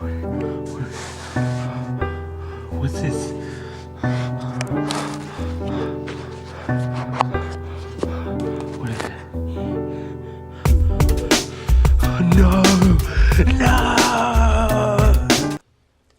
What's this? What is it? Oh, no! No!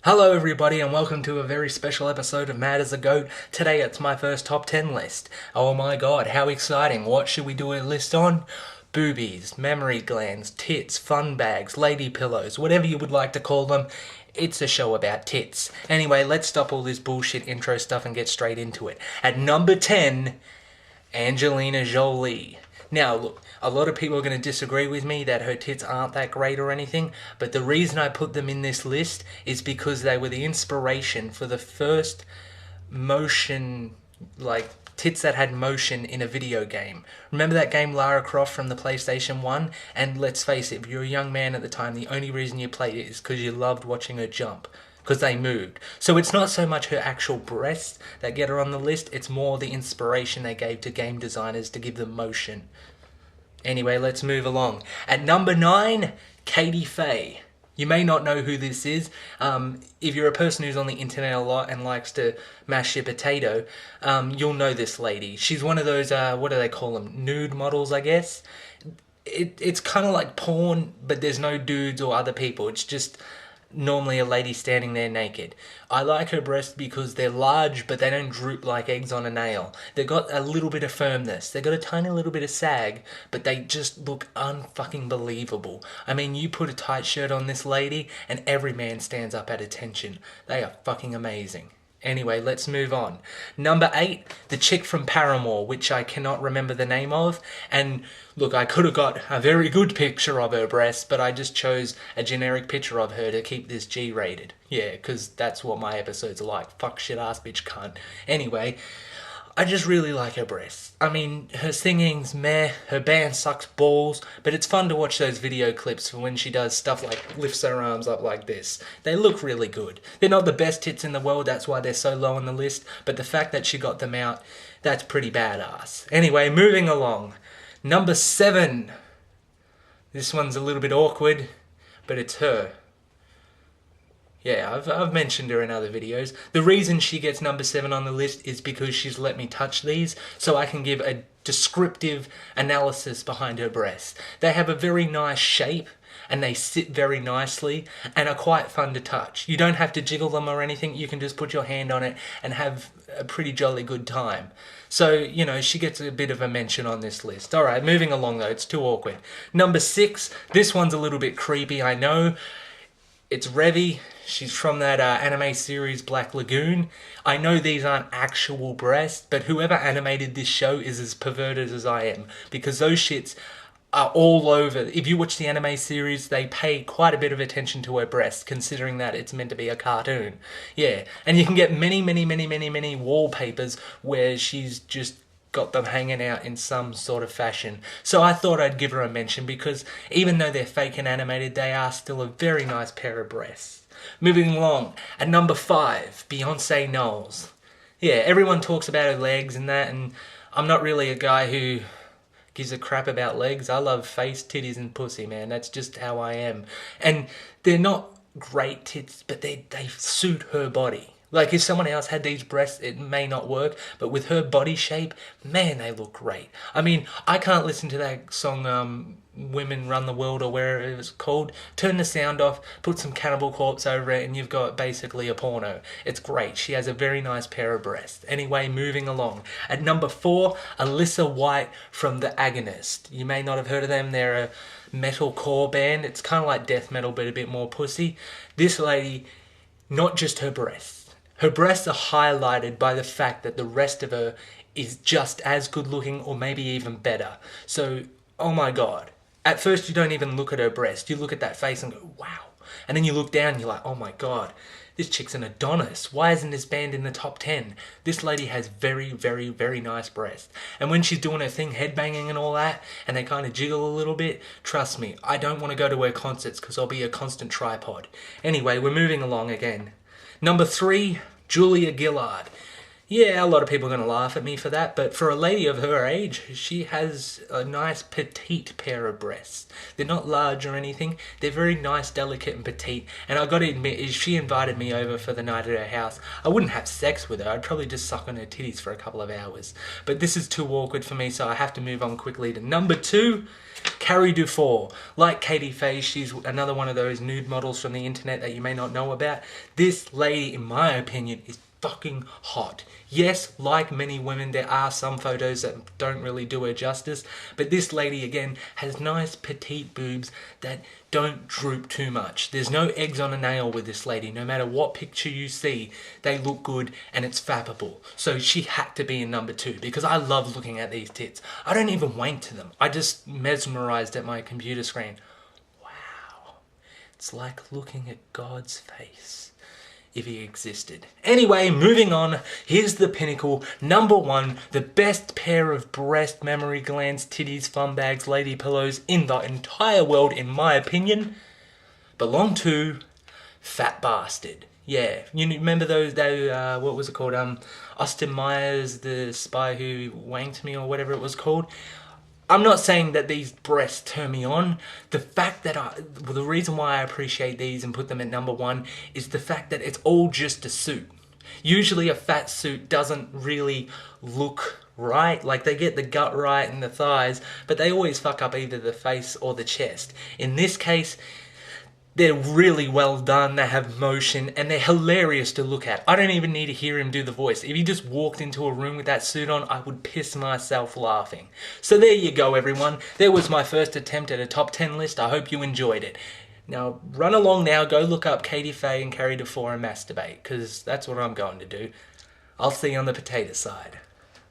Hello everybody and welcome to a very special episode of Mad as a Goat. Today it's my first top 10 list. Oh my god, how exciting. What should we do a list on? Boobies, mammary glands, tits, fun bags, lady pillows, whatever you would like to call them. It's a show about tits. Anyway, let's stop all this bullshit intro stuff and get straight into it. At number 10, Angelina Jolie. Now, look, a lot of people are going to disagree with me that her tits aren't that great or anything, but the reason I put them in this list is because they were the inspiration for the first motion, tits that had motion in a video game. Remember that game Lara Croft from the PlayStation 1? And let's face it, if you're a young man at the time, the only reason you played it is because you loved watching her jump. Because they moved. So it's not so much her actual breasts that get her on the list, it's more the inspiration they gave to game designers to give them motion. Anyway, let's move along. At number 9, Katie Faye. You may not know who this is. If you're a person who's on the internet a lot and likes to mash your potato, you'll know this lady. She's one of those, what do they call them? Nude models, I guess. It's kind of like porn, but there's no dudes or other people. It's just normally a lady standing there naked. I like her breasts because they're large, but they don't droop like eggs on a nail. They've got a little bit of firmness. They've got a tiny little bit of sag, but they just look unfucking believable. I mean, you put a tight shirt on this lady, and every man stands up at attention. They are fucking amazing. Anyway, let's move on. Number 8, the chick from Paramore, which I cannot remember the name of. And look, I could have got a very good picture of her breasts, but I just chose a generic picture of her to keep this G-rated. Yeah, because that's what my episodes are like. Fuck, shit, ass, bitch, cunt. Anyway, I just really like her breasts. I mean, her singing's meh, her band sucks balls, but it's fun to watch those video clips for when she does stuff like lifts her arms up like this. They look really good. They're not the best tits in the world, that's why they're so low on the list, but the fact that she got them out, that's pretty badass. Anyway, moving along. Number 7. This one's a little bit awkward, but it's her. Yeah, I've mentioned her in other videos. The reason she gets number 7 on the list is because she's let me touch these so I can give a descriptive analysis behind her breasts. They have a very nice shape and they sit very nicely and are quite fun to touch. You don't have to jiggle them or anything. You can just put your hand on it and have a pretty jolly good time. So, you know, she gets a bit of a mention on this list. Alright, moving along though, it's too awkward. Number 6, this one's a little bit creepy, I know. It's Revy. She's from that anime series Black Lagoon. I know these aren't actual breasts, but whoever animated this show is as perverted as I am. Because those shits are all over. If you watch the anime series, they pay quite a bit of attention to her breasts, considering that it's meant to be a cartoon. Yeah, and you can get many wallpapers where she's just got them hanging out in some sort of fashion. So I thought I'd give her a mention because even though they're fake and animated, they are still a very nice pair of breasts. Moving along, at number 5, Beyonce Knowles. Yeah, everyone talks about her legs and that, and I'm not really a guy who gives a crap about legs. I love face, titties, and pussy, man. That's just how I am. And they're not great tits, but they suit her body. Like, if someone else had these breasts, it may not work, but with her body shape, man, they look great. I mean, I can't listen to that song, Women Run the World, or wherever it was called. Turn the sound off, put some Cannibal Corpse over it, and you've got basically a porno. It's great. She has a very nice pair of breasts. Anyway, moving along. At number 4, Alyssa White from The Agonist. You may not have heard of them. They're a metalcore band. It's kind of like death metal, but a bit more pussy. This lady, not just her breasts. Her breasts are highlighted by the fact that the rest of her is just as good looking or maybe even better. So, oh my god. At first you don't even look at her breast. You look at that face and go, wow. And then you look down and you're like, oh my god, this chick's an Adonis. Why isn't this band in the top 10? This lady has very nice breasts. And when she's doing her thing, headbanging and all that, and they kind of jiggle a little bit, trust me, I don't want to go to her concerts because I'll be a constant tripod. Anyway, we're moving along again. Number 3, Julia Gillard. Yeah, a lot of people are going to laugh at me for that, but for a lady of her age, she has a nice petite pair of breasts. They're not large or anything, they're very nice, delicate and petite, and I gotta admit, if she invited me over for the night at her house, I wouldn't have sex with her, I'd probably just suck on her titties for a couple of hours. But this is too awkward for me, so I have to move on quickly to number 2, Carrie Dufour. Like Katie Faye, she's another one of those nude models from the internet that you may not know about. This lady, in my opinion, is fucking hot. Yes, like many women, there are some photos that don't really do her justice, but this lady, again, has nice petite boobs that don't droop too much. There's no eggs on a nail with this lady. No matter what picture you see, they look good and it's fappable. So she had to be in number 2 because I love looking at these tits. I don't even wank to them. I just mesmerized at my computer screen. Wow. It's like looking at God's face. If he existed. Anyway, moving on, here's the pinnacle. Number 1, the best pair of breast, memory glands, titties, fun bags, lady pillows in the entire world, in my opinion, belong to Fat Bastard. Yeah, you remember those, what was it called? Austin Myers, the spy who wanked me, or whatever it was called. I'm not saying that these breasts turn me on. The fact that the reason why I appreciate these and put them at number 1 is the fact that it's all just a suit. Usually a fat suit doesn't really look right. Like, they get the gut right and the thighs, but they always fuck up either the face or the chest. In this case, they're really well done, they have motion, and they're hilarious to look at. I don't even need to hear him do the voice. If he just walked into a room with that suit on, I would piss myself laughing. So there you go, everyone. There was my first attempt at a top 10 list. I hope you enjoyed it. Now, run along now, go look up Katie Faye and Carrie Dufour and masturbate, because that's what I'm going to do. I'll see you on the potato side.